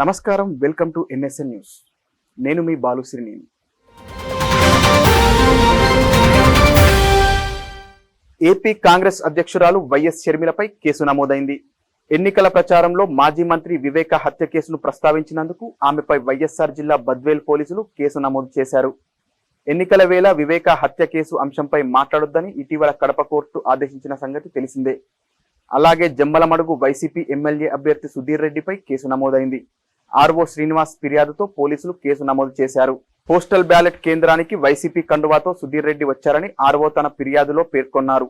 నమస్కారం, welcome to NSN news. నేను మీ బాలుశ్రీని. AP Congress అధ్యక్షురాలు వైఎస్ షర్మిలపై కేసు నమోదైంది. ఎన్నికల ప్రచారంలో మాజీ మంత్రి వివేక హత్య కేసును ప్రస్తావించినందుకు ఆమెపై వైఎస్ఆర్ జిల్లా బద్వేల్ పోలీసులు కేసు నమోదు చేశారు. ఎన్నికల వేళ వివేక హత్య కేసు అంశంపై మాట్లాడొద్దని ఇటీవల కడప కోర్టు ఆదేశించిన సంగతి తెలిసిందే. అలాగే జమ్మలమడుగు వైసీపీ ఎమ్మెల్యే అభ్యర్థి సుధీర్ రెడ్డిపై కేసు నమోదైంది. ఆర్ఓ శ్రీనివాస్ ఫిర్యాదుతో పోలీసులు కేసు నమోదు చేశారు. పోస్టల్ బ్యాలెట్ కేంద్రానికి వైసీపీ కండువాతో సుధీర్ రెడ్డి వచ్చారని ఆర్ఓ తన ఫిర్యాదులో పేర్కొన్నారు.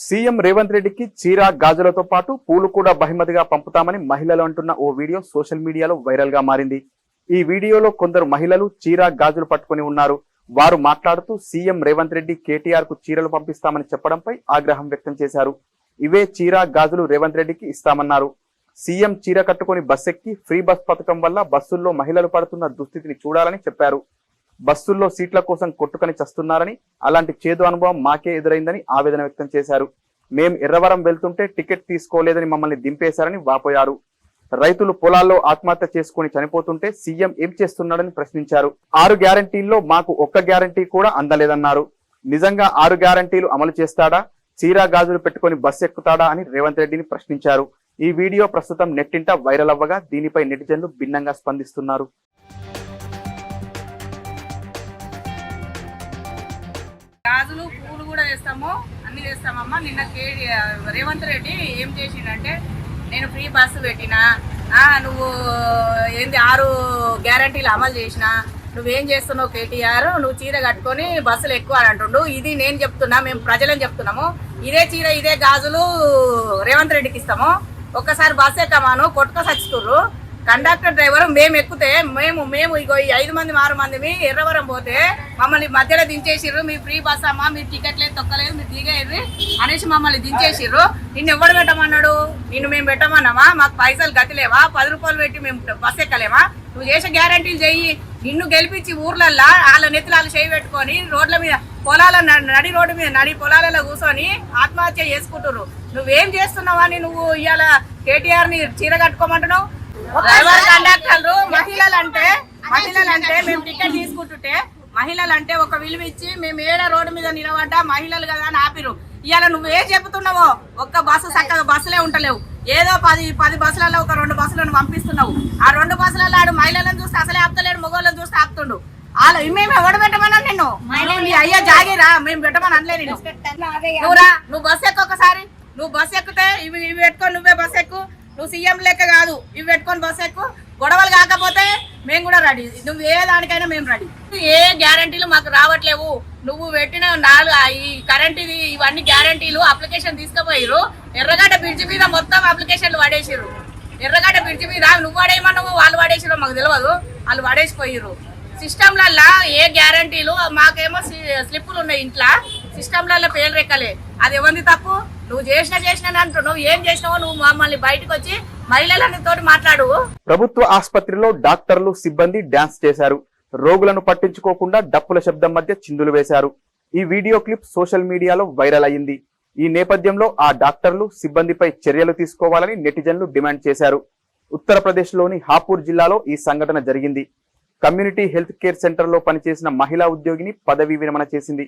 సీఎం రేవంత్ రెడ్డికి చీర గాజులతో పాటు పూలు కూడా బహుమతిగా పంపుతామని మహిళలు అంటున్న ఓ వీడియో సోషల్ మీడియాలో వైరల్ గా మారింది. ఈ వీడియోలో కొందరు మహిళలు చీర గాజులు పట్టుకుని ఉన్నారు. వారు మాట్లాడుతూ సీఎం రేవంత్ రెడ్డి కేటీఆర్ కు చీరలు పంపిస్తామని చెప్పడంపై ఆగ్రహం వ్యక్తం చేశారు. ఇవే చీర గాజులు రేవంత్ రెడ్డికి ఇస్తామన్నారు. సీఎం చీర కట్టుకుని బస్సెక్కి ఫ్రీ బస్ పథకం వల్ల బస్సుల్లో మహిళలు పడుతున్న దుస్థితిని చూడాలని చెప్పారు. బస్సుల్లో సీట్ల కోసం కొట్టుకొని చస్తున్నారని, అలాంటి చేదు అనుభవం మాకే ఎదురైందని ఆవేదన వ్యక్తం చేశారు. మేం ఎర్రవరం వెళ్తుంటే టికెట్ తీసుకోలేదని మమ్మల్ని దింపేశారని వాపోయారు. రైతులు పొలాల్లో ఆత్మహత్య చేసుకుని చనిపోతుంటే సీఎం ఏం చేస్తున్నాడని ప్రశ్నించారు. 6 గ్యారంటీల్లో మాకు ఒక్క గ్యారంటీ కూడా అందలేదన్నారు. నిజంగా 6 గ్యారంటీలు అమలు చేస్తాడా? చీర గాజులు పెట్టుకుని బస్సు ఎక్కుతాడా అని రేవంత్ రెడ్డిని ప్రశ్నించారు. ఈ వీడియో ప్రస్తుతం నెట్టింట వైరల్ అవ్వగా దీనిపై నెటిజన్లు భిన్నంగా స్పందిస్తున్నారు. గాజులు పూలు కూడా వేస్తాము, అన్ని వేస్తామమ్మా. నిన్న రేవంత్ రెడ్డి ఏం చేసిండంటే, నేను ఫ్రీ బస్సు పెట్టినా, నువ్వు ఏంది 6 గ్యారంటీలు అమలు చేసినా, నువ్వేం చేస్తున్నావు కేటీఆర్, నువ్వు చీర కట్టుకొని బస్సులు ఎక్కువ అని అంటుండు. ఇది నేను చెప్తున్నా, మేము ప్రజలని చెప్తున్నాము. ఇదే చీర ఇదే గాజులు రేవంత్ రెడ్డికి ఇస్తాము. ఒక్కసారి బస్సు ఎక్కమాను కొట్టుక సచ్చుతుర్రు. కండక్టర్ డ్రైవర్ మేము ఎక్కితే మేము ఇగో 5 మంది 6 మంది ఎర్రవరం పోతే మమ్మల్ని మధ్యలో దించేసిర్రు. మీ ఫ్రీ బస్ అమ్మా, మీరు టికెట్ లేదు తొక్కలేదు, మీరు దిగేది అనేసి మమ్మల్ని దించేసిర్రు. నిన్ను ఎవడు పెట్టమన్నాడు? నిన్ను మేము పెట్టమన్నామా? మాకు పైసలు గతిలేవా? 10 రూపాయలు పెట్టి మేము బస్సు ఎక్కలేమా? నువ్వు చేసే గ్యారంటీలు చెయ్యి. నిన్ను గెలిపించి ఊర్లల్లా వాళ్ళ నెత్తులు చేయి పెట్టుకొని రోడ్ల మీద పొలాల నడి రోడ్డు మీద నడి పొలాలలో కూర్చొని ఆత్మహత్య చేసుకుంటున్నారు. నువ్వేం చేస్తున్నావని నువ్వు ఇవాళ కేటీఆర్ ని చీర కట్టుకోమంటున్నావు? డ్రైవర్ కండక్టర్లు మహిళలంటే మేము టికెట్ తీసుకుంటుంటే మహిళలంటే ఒక విలువ ఇచ్చి మేము ఏడ రోడ్డు మీద నిలబడ్డా మహిళలు కదా అని ఆపిరు. ఇవాళ నువ్వేం చెబుతున్నావో ఒక్క బస్సు చక్కగా బస్సులే ఉంటలేవు. ఏదో 10 బస్సులలో ఒక 2 బస్సులను పంపిస్తున్నావు. ఆ 2 బస్సులలో ఆడు మహిళలను చూస్తే అసలే ఆపుతలేడు, మగవాళ్ళని చూస్తే ఆపుతుండు. మేము ఎవడు పెట్టమన్నా నిన్ను? నీ అయ్యా జాగిరా, మేము పెట్టమని అనలే నిన్ను. నువ్వురా, నువ్వు బస్సు ఎక్కువ ఒకసారి. నువ్వు బస్సు ఎక్కితే ఇవి పెట్టుకొని నువ్వే బస్సు ఎక్కు. నువ్వు సీఎం లెక్క కాదు, ఇవి పెట్టుకొని బస్సు ఎక్కువ. గొడవలు కాకపోతే మేము కూడా రెడీ. నువ్వు ఏ దానికైనా మేము రెడీ. ఏ గ్యారంటీలు మాకు రావట్లేవు. నువ్వు పెట్టిన ఈ కరెంట్ ఇది ఇవన్నీ గ్యారంటీలు అప్లికేషన్ తీసుకుపోయిరు. ఎర్రగడ్డ బ్రిడ్జి మీద మొత్తం అప్లికేషన్లు పడేసిర్రు. ఎర్రగడ్డ బ్రిడ్జి మీద నువ్వు పడేయమన్నావు, వాళ్ళు పడేసిరో మాకు తెలియదు. వాళ్ళు పడేసిపోయిర్రు. సిస్టంలల్లా ఏ గ్యారంటీలు మాకేమో స్లిప్పులు ఉన్నాయి ఇంట్లో, సిస్టంలలో పేర్లు రెక్కలే. అది ఎవరిది తప్పు? నువ్వు చేసిన అంటున్నావు. ఏం చేసినావో నువ్వు మమ్మల్ని బయటకు వచ్చి మహిళలతో మాట్లాడు. ప్రభుత్వ ఆసుపత్రిలో డాక్టర్లు సిబ్బంది డాన్స్ చేశారు. రోగులను పట్టించుకోకుండా డప్పుల శబ్దం మధ్య చిందులు వేశారు. ఈ వీడియో క్లిప్ సోషల్ మీడియాలో వైరల్ అయింది. ఈ నేపథ్యంలో ఆ డాక్టర్లు సిబ్బందిపై చర్యలు తీసుకోవాలని నెటిజన్లు డిమాండ్ చేశారు. ఉత్తరప్రదేశ్లోని హాపూర్ జిల్లాలో ఈ సంఘటన జరిగింది. కమ్యూనిటీ హెల్త్ కేర్ సెంటర్లో పనిచేసిన మహిళా ఉద్యోగిని పదవీ విరమణ చేసింది.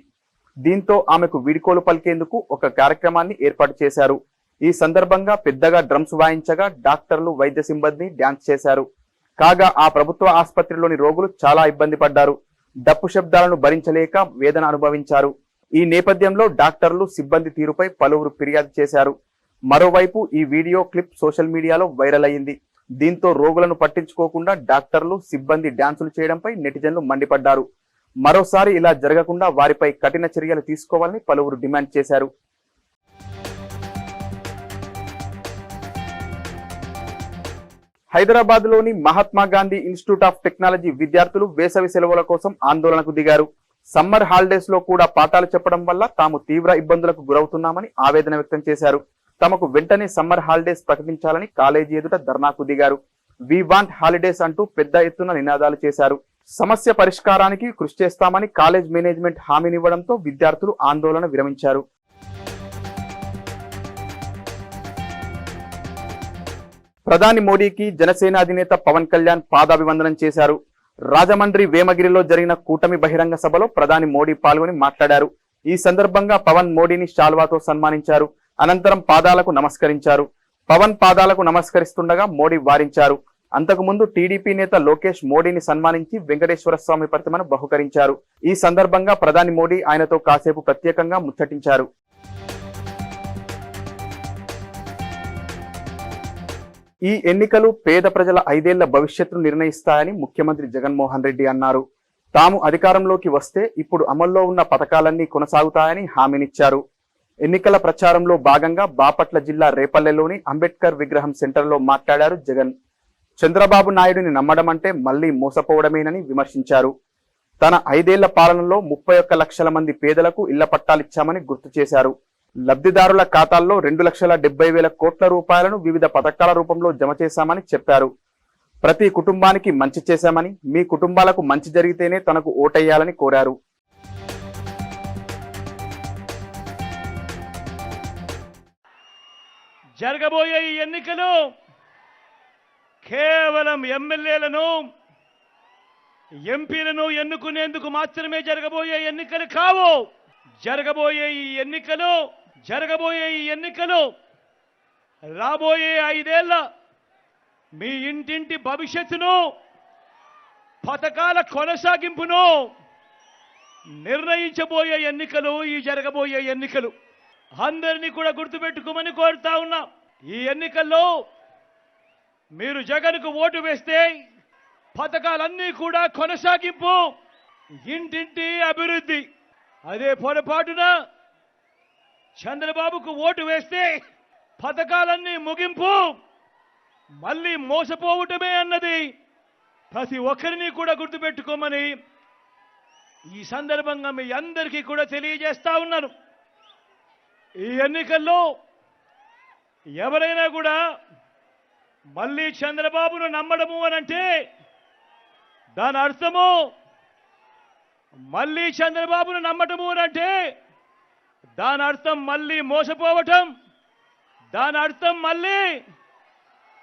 దీంతో ఆమెకు వీడ్కోలు పలికేందుకు ఒక కార్యక్రమాన్ని ఏర్పాటు చేశారు. ఈ సందర్భంగా పెద్దగా డ్రమ్స్ వాయించగా డాక్టర్లు వైద్య సిబ్బంది డ్యాన్స్ చేశారు. కాగా ఆ ప్రభుత్వ ఆసుపత్రిలోని రోగులు చాలా ఇబ్బంది పడ్డారు. డప్పు శబ్దాలను భరించలేక వేదన అనుభవించారు. ఈ నేపథ్యంలో డాక్టర్లు సిబ్బంది తీరుపై పలువురు ఫిర్యాదు చేశారు. మరోవైపు ఈ వీడియో క్లిప్ సోషల్ మీడియాలో వైరల్ అయింది. దీంతో రోగులను పట్టించుకోకుండా డాక్టర్లు సిబ్బంది డ్యాన్సులు చేయడంపై నెటిజన్లు మండిపడ్డారు. మరోసారి ఇలా జరగకుండా వారిపై కఠిన చర్యలు తీసుకోవాలని పలువురు డిమాండ్ చేశారు. హైదరాబాద్ లోని Mahatma Gandhi institute of technology విద్యార్థులు వేసవి సెలవుల కోసం ఆందోళనకు దిగారు. సమ్మర్ హాలిడేస్ లో కూడా పాఠాలు చెప్పడం వల్ల తాము తీవ్ర ఇబ్బందులకు గురవుతున్నామని ఆవేదన వ్యక్తం చేశారు. తమకు వెంటనే సమ్మర్ హాలిడేస్ ప్రకటించాలని కాలేజీ ఎదుట ధర్నాకు దిగారు. వి వాంట్ హాలిడేస్ అంటూ పెద్ద ఎత్తున నినాదాలు చేశారు. సమస్య పరిష్కారానికి కృషి చేస్తామని కాలేజ్ మేనేజ్మెంట్ హామీనివ్వడంతో విద్యార్థులు ఆందోళన విరమించారు. ప్రధాని మోడీకి జనసేన అధినేత పవన్ కళ్యాణ్ పాదాభివందనం చేశారు. రాజమండ్రి వేమగిరిలో జరిగిన కూటమి బహిరంగ సభలో ప్రధాని మోడీ పాల్గొని మాట్లాడారు. ఈ సందర్భంగా పవన్ మోడీని శాల్వాతో సన్మానించారు. అనంతరం పాదాలకు నమస్కరించారు. పవన్ పాదాలకు నమస్కరిస్తుండగా మోడీ వారించారు. అంతకుముందు టీడీపీ నేత లోకేష్ మోడీని సన్మానించి వెంకటేశ్వర స్వామి ప్రతిమను బహుకరించారు. ఈ సందర్భంగా ప్రధాని మోడీ ఆయనతో కాసేపు ప్రత్యేకంగా ముచ్చటించారు. ఈ ఎన్నికలు పేద ప్రజల 5 ఏళ్ల భవిష్యత్తును నిర్ణయిస్తాయని ముఖ్యమంత్రి జగన్మోహన్ రెడ్డి అన్నారు. తాము అధికారంలోకి వస్తే ఇప్పుడు అమల్లో ఉన్న పథకాలన్నీ కొనసాగుతాయని హామీనిచ్చారు. ఎన్నికల ప్రచారంలో భాగంగా బాపట్ల జిల్లా రేపల్లెలోని అంబేద్కర్ విగ్రహం సెంటర్లో మాట్లాడారు జగన్. చంద్రబాబు నాయుడిని నమ్మడం అంటే మళ్లీ మోసపోవడమేనని విమర్శించారు. తన 5 ఏళ్ల పాలనలో 31 లక్షల మంది పేదలకు ఇళ్ల పట్టాలిచ్చామని గుర్తు చేశారు. లబ్ధిదారుల ఖాతాల్లో 2,70,000 కోట్ల రూపాయలను వివిధ పథకాల రూపంలో జమ చేశామని చెప్పారు. ప్రతి కుటుంబానికి మంచి చేశామని, మీ కుటుంబాలకు మంచి జరిగితేనే తనకు ఓటేయాలని కోరారు. జరగబోయే ఈ ఎన్నికలు కేవలం ఎమ్మెల్యేలను ఎంపీలను ఎన్నుకునేందుకు మాత్రమే జరగబోయే ఎన్నికలు కావు. జరగబోయే ఈ ఎన్నికలు రాబోయే 5 ఏళ్ల మీ ఇంటింటి భవిష్యత్తును, పథకాల కొనసాగింపును నిర్ణయించబోయే ఎన్నికలు ఈ జరగబోయే ఎన్నికలు. అందరినీ కూడా గుర్తుపెట్టుకోమని కోరుతా ఉన్నా. ఈ ఎన్నికల్లో మీరు జగన్కు ఓటు వేస్తే పథకాలన్నీ కూడా కొనసాగింపు, ఇంటింటి అభివృద్ధి. అదే పొరపాటున చంద్రబాబుకు ఓటు వేస్తే పథకాలన్నీ ముగింపు, మళ్ళీ మోసపోవటమే అన్నది ప్రతి ఒక్కరిని కూడా గుర్తుపెట్టుకోమని ఈ సందర్భంగా మీ అందరికీ కూడా తెలియజేస్తా ఉన్నాను. ఈ ఎన్నికల్లో ఎవరైనా కూడా మళ్ళీ చంద్రబాబును నమ్మడము అనంటే దాని అర్థము, మళ్ళీ చంద్రబాబును నమ్మటము అనంటే దాని అర్థం మళ్ళీ మోసపోవటం, దాని అర్థం మళ్ళీ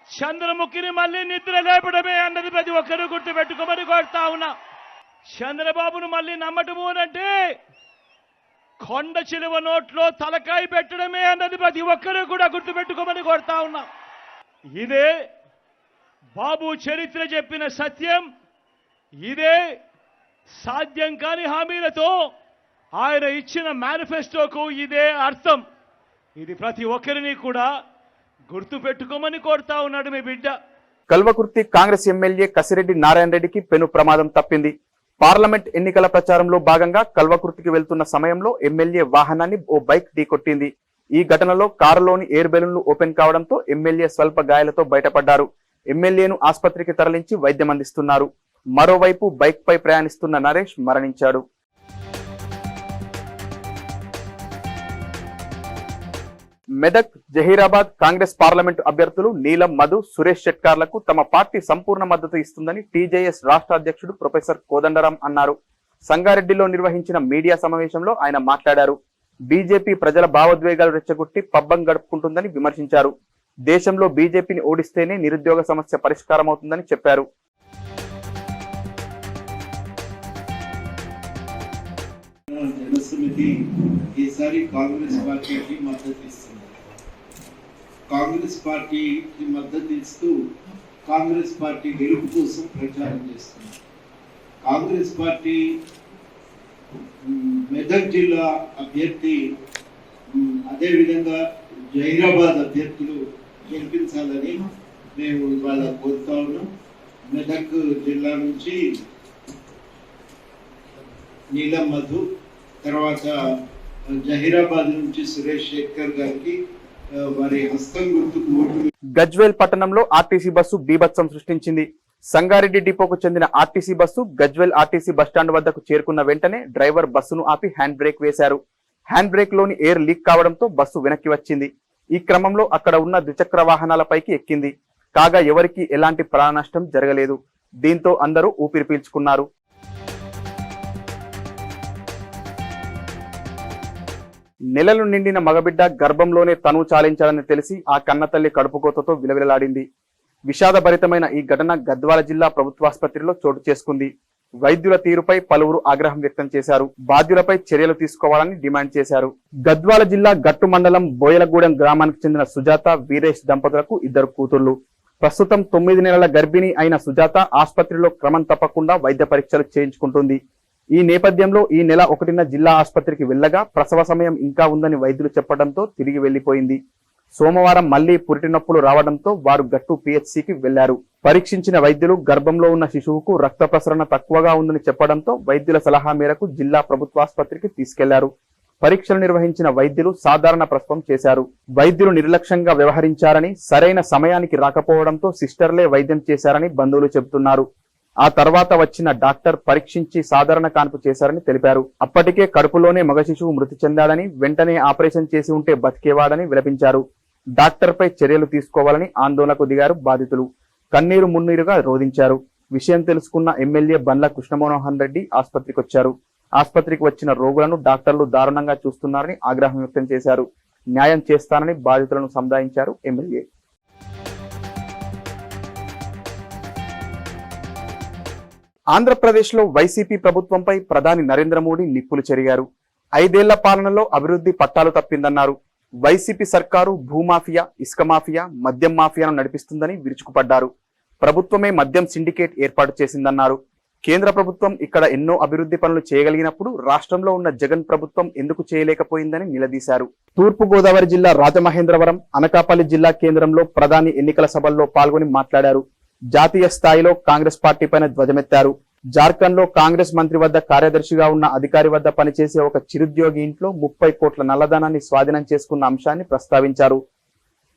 చంద్రముఖిని మళ్ళీ నిద్ర లేపడమే అన్నది ప్రతి ఒక్కరూ గుర్తుపెట్టుకోమని కోరుతా ఉన్నా. చంద్రబాబును మళ్ళీ నమ్మటము అనంటే కొండ చిలువ నోట్లో తలకాయ పెట్టడమే అన్నది ప్రతి ఒక్కరూ కూడా గుర్తుపెట్టుకోమని కోరుతా ఉన్నా. ఇదే బాబు చరిత్ర చెప్పిన సత్యం. ఇదే సాధ్యం కాని హామీలతో ఆయన ఇచ్చిన మేనిఫెస్టోకు ఇదే అర్థం. ఇది ప్రతి ఒక్కరిని కూడా గుర్తుపెట్టుకోమని కోరుతా ఉన్నాడు మీ బిడ్డ. కల్వకుర్తి కాంగ్రెస్ ఎమ్మెల్యే కసిరెడ్డి నారాయణ రెడ్డికి పెను ప్రమాదం తప్పింది. పార్లమెంట్ ఎన్నికల ప్రచారంలో భాగంగా కల్వకుర్తికి వెళ్తున్న సమయంలో ఎమ్మెల్యే వాహనాన్ని ఓ బైక్ ఢీకొట్టింది. ఈ ఘటనలో కారులోని ఎయిర్ బెలూన్లు ఓపెన్ కావడంతో ఎమ్మెల్యే స్వల్ప గాయాలతో బయటపడ్డారు. ఎమ్మెల్యేను ఆసుపత్రికి తరలించి వైద్యం అందిస్తున్నారు. మరోవైపు బైక్ పై ప్రయాణిస్తున్న నరేష్ మరణించాడు. మెదక్, జహీరాబాద్ కాంగ్రెస్ పార్లమెంటు అభ్యర్థులు నీలం మధు, సురేష్ షెట్కార్లకు తమ పార్టీ సంపూర్ణ మద్దతు ఇస్తుందని టీజేఎస్ రాష్ట్ర అధ్యక్షుడు ప్రొఫెసర్ కోదండరాం అన్నారు. సంగారెడ్డిలో నిర్వహించిన మీడియా సమావేశంలో ఆయన మాట్లాడారు. బీజేపీ ప్రజల భావోద్వేగాలు రెచ్చగొట్టి పబ్బం గడుపుకుంటుందని విమర్శించారు. దేశంలో బీజేపీని ఓడిస్తేనే నిరుద్యోగ సమస్య పరిష్కారం అవుతుందని చెప్పారు. జనసమితి ఈసారి కాంగ్రెస్ పార్టీకి మద్దతు ఇస్తుంది. కాంగ్రెస్ పార్టీకి మద్దతు ఇస్తూ కాంగ్రెస్ పార్టీ గెలుపు కోసం ప్రచారం చేస్తుంది. కాంగ్రెస్ పార్టీ మెదక్ జిల్లా అభ్యర్థి, అదేవిధంగా జహీరాబాద్ అభ్యర్థులు గెలిపించాలని మేము ఇవాళ కోరుతా ఉన్నాం. మెదక్ జిల్లా నుంచి నీలం మధు, తర్వాత జహీరాబాద్ నుంచి సురేష్ శేఖర్ గారికి వారి హస్తం గుర్తుకు ఓటు. గజ్వేల్ పట్టణంలో ఆర్టీసీ బస్సు బీభత్సం సృష్టించింది. సంగారెడ్డి డిపోకు చెందిన RTC bus Gajwel RTC bus stand వద్దకు చేరుకున్న వెంటనే డ్రైవర్ బస్సును ఆపి హ్యాండ్ బ్రేక్ వేశారు. హ్యాండ్ బ్రేక్ లోని ఎయిర్ లీక్ కావడంతో బస్సు వెనక్కి వచ్చింది. ఈ క్రమంలో అక్కడ ఉన్న ద్విచక్ర వాహనాలపైకి ఎక్కింది. కాగా ఎవరికీ ఎలాంటి ప్రాణ నష్టం జరగలేదు. దీంతో అందరూ ఊపిరి పీల్చుకున్నారు. నెలలు నిండిన మగబిడ్డ గర్భంలోనే తను చాలించాలని తెలిసి ఆ కన్నతల్లి కడుపుకోతతో విలవిలలాడింది. విషాదభరితమైన ఈ ఘటన గద్వాల జిల్లా ప్రభుత్వాసుపత్రిలో చోటు చేసుకుంది. వైద్యుల తీరుపై పలువురు ఆగ్రహం వ్యక్తం చేశారు. బాధ్యులపై చర్యలు తీసుకోవాలని డిమాండ్ చేశారు. గద్వాల జిల్లా గట్టు మండలం బోయలగూడెం గ్రామానికి చెందిన సుజాత, వీరేష్ దంపతులకు 2 కూతుళ్లు. ప్రస్తుతం 9 నెలల గర్భిణి అయిన సుజాత ఆసుపత్రిలో క్రమం తప్పకుండా వైద్య పరీక్షలు చేయించుకుంటుంది. ఈ నేపథ్యంలో ఈ నెల 1న జిల్లా ఆసుపత్రికి వెళ్లగా ప్రసవ సమయం ఇంకా ఉందని వైద్యులు చెప్పడంతో తిరిగి వెళ్లిపోయింది. సోమవారం మళ్లీ పురిటి నొప్పులు రావడంతో వారు గట్టు పిహెచ్సికి వెళ్లారు. పరీక్షించిన వైద్యులు గర్భంలో ఉన్న శిశువుకు రక్త ప్రసరణ తక్కువగా ఉందని చెప్పడంతో వైద్యుల సలహా మేరకు జిల్లా ప్రభుత్వాసుపత్రికి తీసుకెళ్లారు. పరీక్షలు నిర్వహించిన వైద్యులు సాధారణ ప్రసవం చేశారు. వైద్యులు నిర్లక్ష్యంగా వ్యవహరించారని, సరైన సమయానికి రాకపోవడంతో సిస్టర్లే వైద్యం చేశారని బంధువులు చెబుతున్నారు. ఆ తర్వాత వచ్చిన డాక్టర్ పరీక్షించి సాధారణ కాన్పు చేశారని తెలిపారు. అప్పటికే కడుపులోనే మగ శిశువు మృతి చెందాడని, వెంటనే ఆపరేషన్ చేసి ఉంటే బతికేవాడని విలపించారు. డాక్టర్పై చర్యలు తీసుకోవాలని ఆందోళనకు దిగారు బాధితులు. కన్నీరు మున్నీరుగా రోధించారు. విషయం తెలుసుకున్న ఎమ్మెల్యే బండ్ల కృష్ణమోహన్ రెడ్డి ఆసుపత్రికి వచ్చారు. ఆసుపత్రికి వచ్చిన రోగులను డాక్టర్లు దారుణంగా చూస్తున్నారని ఆగ్రహం వ్యక్తం చేశారు. న్యాయం చేస్తానని బాధితులను సంధాయించారు ఎమ్మెల్యే. ఆంధ్రప్రదేశ్లో వైసీపీ ప్రభుత్వంపై ప్రధాని నరేంద్ర మోడీ నిప్పులు చెరిగారు. 5 ఏళ్ల పాలనలో అభివృద్ధి పట్టాలు తప్పిందన్నారు. వైసీపీ సర్కారు భూమాఫియా, ఇసుక మాఫియా, మద్యం మాఫియాను నడిపిస్తుందని విరుచుకుపడ్డారు. ప్రభుత్వమే మద్యం సిండికేట్ ఏర్పాటు చేసిందన్నారు. కేంద్ర ప్రభుత్వం ఇక్కడ ఎన్నో అభివృద్ధి పనులు చేయగలిగినప్పుడు రాష్ట్రంలో ఉన్న జగన్ ప్రభుత్వం ఎందుకు చేయలేకపోయిందని నిలదీశారు. తూర్పు గోదావరి జిల్లా రాజమహేంద్రవరం, అనకాపల్లి జిల్లా కేంద్రంలో ప్రధాని ఎన్నికల సభల్లో పాల్గొని మాట్లాడారు. జాతీయ స్థాయిలో కాంగ్రెస్ పార్టీ పైన ధ్వజమెత్తారు. జార్ఖండ్ లో కాంగ్రెస్ మంత్రి వద్ద కార్యదర్శిగా ఉన్న అధికారి వద్ద పనిచేసే ఒక చిరుద్యోగి ఇంట్లో 30 కోట్ల నల్లధనాన్ని స్వాధీనం చేసుకున్న అంశాన్ని ప్రస్తావించారు.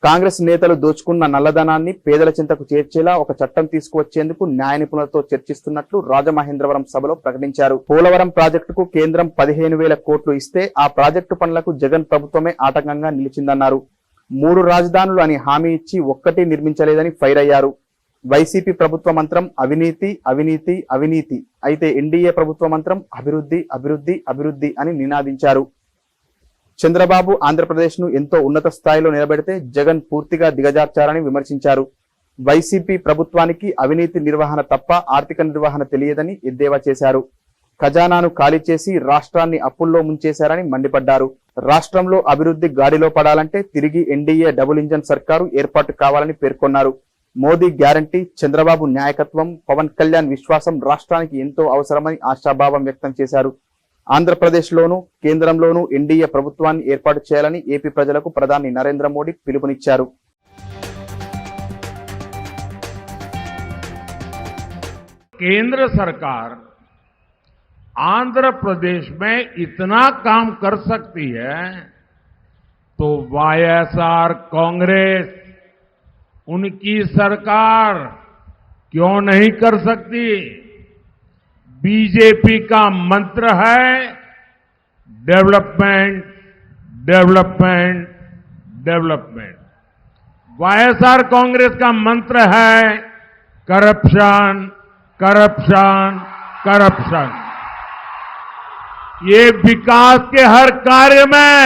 కాంగ్రెస్ నేతలు దోచుకున్న నల్లధనాన్ని పేదల చింతకు చేర్చేలా ఒక చట్టం తీసుకువచ్చేందుకు న్యాయ నిపుణులతో చర్చిస్తున్నట్లు రాజమహేంద్రవరం సభలో ప్రకటించారు. పోలవరం ప్రాజెక్టుకు కేంద్రం 15,000 కోట్లు ఇస్తే ఆ ప్రాజెక్టు పనులకు జగన్ ప్రభుత్వమే ఆటంకంగా నిలిచిందన్నారు. 3 రాజధానులు అని హామీ ఇచ్చి ఒక్కటి నిర్మించలేదని ఫైర్ అయ్యారు. వైసీపీ ప్రభుత్వ మంత్రం అవినీతి, అవినీతి, అవినీతి అయితే ఎన్డీఏ ప్రభుత్వ మంత్రం అభివృద్ధి, అభివృద్ధి, అభివృద్ధి అని నినాదించారు. చంద్రబాబు ఆంధ్రప్రదేశ్ ను ఎంతో ఉన్నత స్థాయిలో నిలబెడితే జగన్ పూర్తిగా దిగజార్చారని విమర్శించారు. వైసీపీ ప్రభుత్వానికి అవినీతి నిర్వహణ తప్ప ఆర్థిక నిర్వహణ తెలియదని ఎద్దేవా చేశారు. ఖజానాను ఖాళీ చేసి రాష్ట్రాన్ని అప్పుల్లో ముంచేశారని మండిపడ్డారు. రాష్ట్రంలో అభివృద్ధి గాడిలో పడాలంటే తిరిగి ఎన్డీఏ డబుల్ ఇంజన్ సర్కారు ఏర్పాటు కావాలని పేర్కొన్నారు. మోదీ గ్యారంటీ, చంద్రబాబు నాయకత్వం, పవన్ కళ్యాణ్ విశ్వాసం రాష్ట్రానికి ఎంతో అవసరమని ఆశాభావం వ్యక్తం చేశారు. ఆంధ్రప్రదేశ్లోనూ కేంద్రంలోనూ ఎన్డీఏ ప్రభుత్వాన్ని ఏర్పాటు చేయాలని ఏపీ ప్రజలకు ప్రధాని నరేంద్ర మోడీ పిలుపునిచ్చారు. केंद्र सरकार आंध्र प्रदेश में इतना काम कर सकती है तो वाईएसआर कांग्रेस उनकी सरकार क्यों नहीं कर सकती। बीजेपी का मंत्र है development, development, development. YSR Congress का मंत्र है करप्शन, करप्शन, करप्शन। ये विकास के हर कार्य में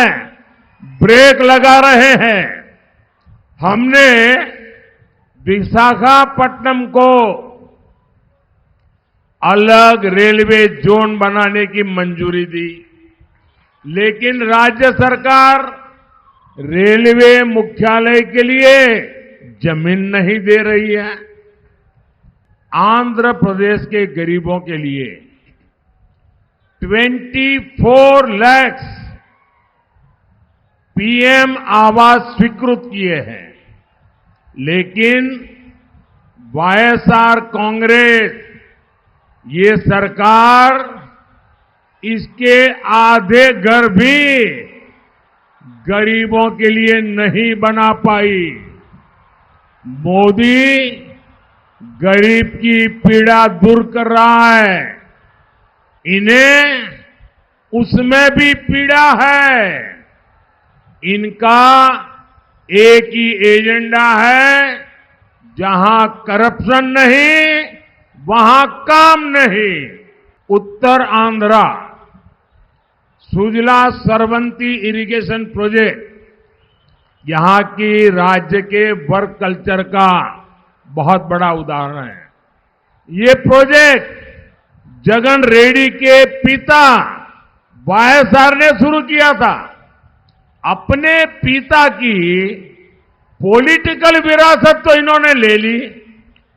ब्रेक लगा रहे हैं। हमने विशाखापट्टनम को अलग रेलवे जोन बनाने की मंजूरी दी, लेकिन राज्य सरकार रेलवे मुख्यालय के लिए जमीन नहीं दे रही है। आंध्र प्रदेश के गरीबों के लिए 24 लाख पीएम आवास स्वीकृत किए हैं, लेकिन वाईएसआर कांग्रेस ये सरकार इसके आधे घर भी गरीबों के लिए नहीं बना पाई। मोदी गरीब की पीड़ा दूर कर रहा है, इन्हें उसमें भी पीड़ा है। इनका एक ही एजेंडा है, जहां करप्शन नहीं वहां काम नहीं। उत्तर आंध्रा सुजला सरवंती इरिगेशन प्रोजेक्ट यहां की राज्य के वर्क कल्चर का बहुत बड़ा उदाहरण है। ये प्रोजेक्ट जगन रेड्डी के पिता वाईएसआर ने शुरू किया था। अपने पिता की पॉलिटिकल विरासत तो इन्होंने ले ली,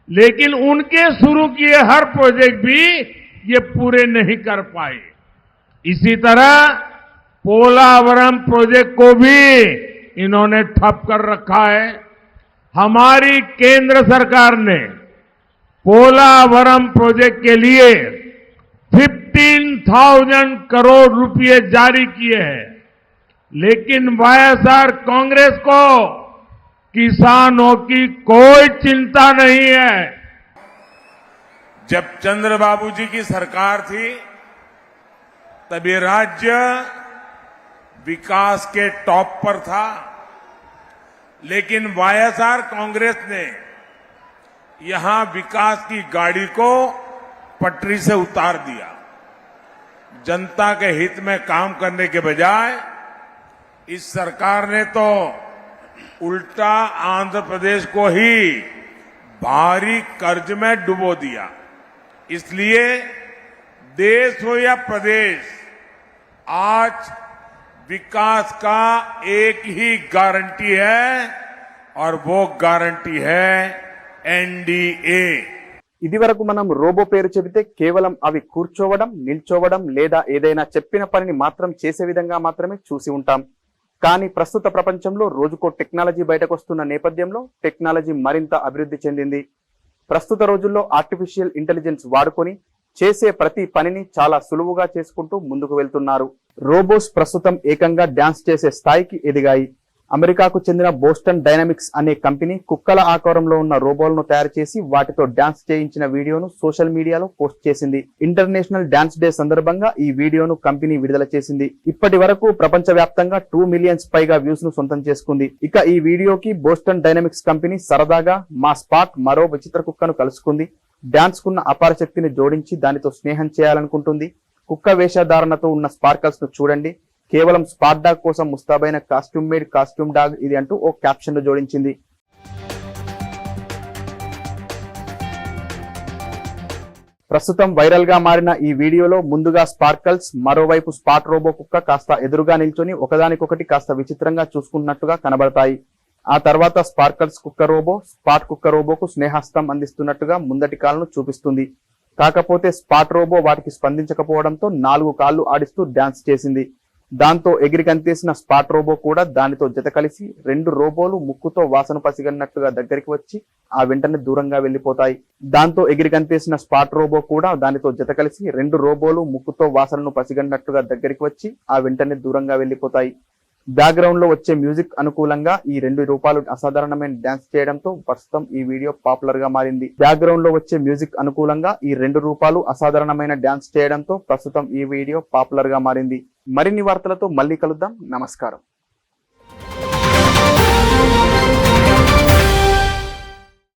लेकिन उनके शुरू किए हर प्रोजेक्ट भी ये पूरे नहीं कर पाए। इसी तरह पोलावरम प्रोजेक्ट को भी इन्होंने ठप कर रखा है। हमारी केंद्र सरकार ने पोलावरम प्रोजेक्ट के लिए 15,000 करोड़ रुपए जारी किए हैं, लेकिन वाईएसआर कांग्रेस को किसानों की कोई चिंता नहीं है। जब चंद्रबाबू जी की सरकार थी तब ये राज्य विकास के टॉप पर था, लेकिन वाईएसआर कांग्रेस ने यहां विकास की गाड़ी को पटरी से उतार दिया। जनता के हित में काम करने के बजाय इस सरकार ने तो उल्टा आंध्र प्रदेश को ही भारी कर्ज में डुबो दिया। इसलिए देश हो या प्रदेश, आज विकास का एक ही गारंटी है और वो गारंटी है एनडीए। ఇది వరకు మనం రోబో పేరు చెబితే కేవలం అవి కూర్చోవడం, నిల్చోవడం లేదా ఏదైనా చెప్పిన పనిని మాత్రం చేసే విధంగా మాత్రమే చూసి ఉంటాం. కానీ ప్రస్తుత ప్రపంచంలో రోజుకో టెక్నాలజీ బయటకొస్తున్న నేపథ్యంలో టెక్నాలజీ మరింత అభివృద్ధి చెందింది. ప్రస్తుత రోజుల్లో ఆర్టిఫిషియల్ ఇంటెలిజెన్స్ వాడుకొని చేసే ప్రతి పనిని చాలా సులువుగా చేసుకుంటూ ముందుకు వెళ్తున్నారు. రోబోస్ ప్రస్తుతం ఏకంగా డాన్స్ చేసే స్థాయికి ఎదిగాయి. అమెరికాకు చెందిన బోస్టన్ డైనమిక్స్ అనే కంపెనీ కుక్కల ఆకారంలో ఉన్న రోబోలను తయారు చేసి వాటితో డాన్స్ చేయించిన వీడియోను సోషల్ మీడియాలో పోస్ట్ చేసింది. ఇంటర్నేషనల్ డాన్స్ డే సందర్భంగా ఈ వీడియోను కంపెనీ విడుదల చేసింది. ఇప్పటి వరకు ప్రపంచవ్యాప్తంగా 2 మిలియన్స్ పైగా వ్యూస్ ను సొంతం చేసుకుంది. ఇక ఈ వీడియోకి బోస్టన్ డైనమిక్స్ కంపెనీ సరదాగా మా స్పాట్ మరో విచిత్ర కుక్కను కలుసుకుంది, డాన్స్ కున్న అపార శక్తిని జోడించి దానితో స్నేహం చేయాలనుకుంటుంది. కుక్క వేషధారణతో ఉన్న స్పార్కల్స్ ను చూడండి, కేవలం స్పాట్ డాగ్ కోసం ముస్తాబైన కాస్ట్యూమ్ మేడ్ కాస్ట్యూమ్ డాగ్ ఇది అంటూ ఓ క్యాప్షన్ ను జోడించింది. ప్రస్తుతం వైరల్ గా మారిన ఈ వీడియోలో ముందుగా స్పార్కల్స్, మరోవైపు స్పాట్ రోబో కుక్క కాస్త ఎదురుగా నిల్చొని ఒకదానికొకటి కాస్త విచిత్రంగా చూసుకున్నట్టుగా కనబడతాయి. ఆ తర్వాత స్పార్కల్స్ కుక్క రోబో స్పాట్ కుక్క రోబోకు స్నేహస్తం అందిస్తున్నట్టుగా ముందటి కాళ్ళను చూపిస్తుంది. కాకపోతే స్పాట్ రోబో వాటికి స్పందించకపోవడంతో 4 కాళ్లు ఆడిస్తూ డాన్స్ చేసింది. దాంతో ఎగిరి గంతేసిన స్పాట్ రోబో కూడా దానితో జత కలిసి 2 రోబోలు ముక్కుతో వాసన పసిగన్నట్టుగా దగ్గరికి వచ్చి ఆ వెంటనే దూరంగా వెళ్లిపోతాయి. దాంతో ఎగిరి గంతేసిన స్పాట్ రోబో కూడా దానితో జత కలిసి 2 రోబోలు ముక్కుతో వాసనను పసిగన్నట్టుగా దగ్గరికి వచ్చి ఆ వెంటనే దూరంగా వెళ్లిపోతాయి. బ్యాక్గ్రౌండ్ లో వచ్చే మ్యూజిక్ అనుకూలంగా ఈ 2 రూపాలు అసాధారణమైన డాన్స్ చేయడంతో ప్రస్తుతం ఈ వీడియో పాపులర్ గా మారింది. బ్యాక్గ్రౌండ్ లో వచ్చే మ్యూజిక్ అనుకూలంగా ఈ 2 రూపాలు అసాధారణమైన డాన్స్ చేయడంతో ప్రస్తుతం ఈ వీడియో పాపులర్ గా మారింది. మరిన్ని వార్తలతో మళ్ళీ కలుద్దాం. నమస్కారం.